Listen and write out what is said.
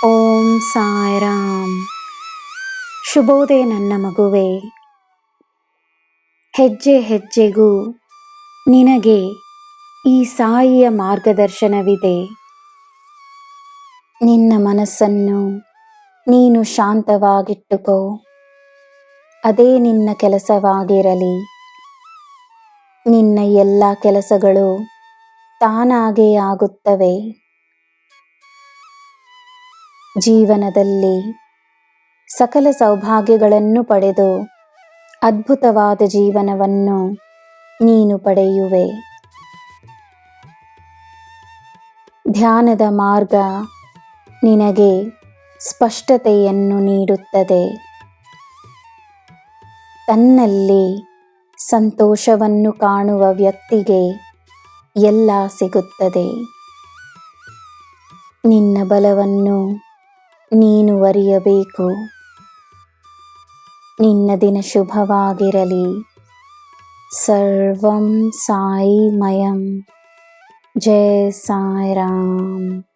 ಓಂ ಸಾಯಿರಾಮ್. ಶುಭೋದಯ ನನ್ನ ಮಗುವೆ. ಹೆಜ್ಜೆ ಹೆಜ್ಜೆಗೂ ನಿನಗೆ ಈ ಸಾಯಿಯ ಮಾರ್ಗದರ್ಶನವಿದೆ. ನಿನ್ನ ಮನಸ್ಸನ್ನು ನೀನು ಶಾಂತವಾಗಿಟ್ಟುಕೋ. ಅದೇ ನಿನ್ನ ಕೆಲಸವಾಗಿರಲಿ. ನಿನ್ನ ಎಲ್ಲ ಕೆಲಸಗಳು ತಾನಾಗೇ ಆಗುತ್ತವೆ. ಜೀವನದಲ್ಲಿ ಸಕಲ ಸೌಭಾಗ್ಯಗಳನ್ನು ಪಡೆದು ಅದ್ಭುತವಾದ ಜೀವನವನ್ನು ನೀನು ಪಡೆಯುವೆ. ಧ್ಯಾನದ ಮಾರ್ಗ ನಿನಗೆ ಸ್ಪಷ್ಟತೆಯನ್ನು ನೀಡುತ್ತದೆ. ತನ್ನಲ್ಲಿ ಸಂತೋಷವನ್ನು ಕಾಣುವ ವ್ಯಕ್ತಿಗೆ ಎಲ್ಲ ಸಿಗುತ್ತದೆ. ನಿನ್ನ ಬಲವನ್ನು ನೀನು ಅರಿಯಬೇಕು. ನಿನ್ನ ದಿನ ಶುಭವಾಗಿರಲಿ. ಸರ್ವಂ ಸಾಯಿಮಯಂ. ಜೈ ಸಾಯಿರಾಮ್.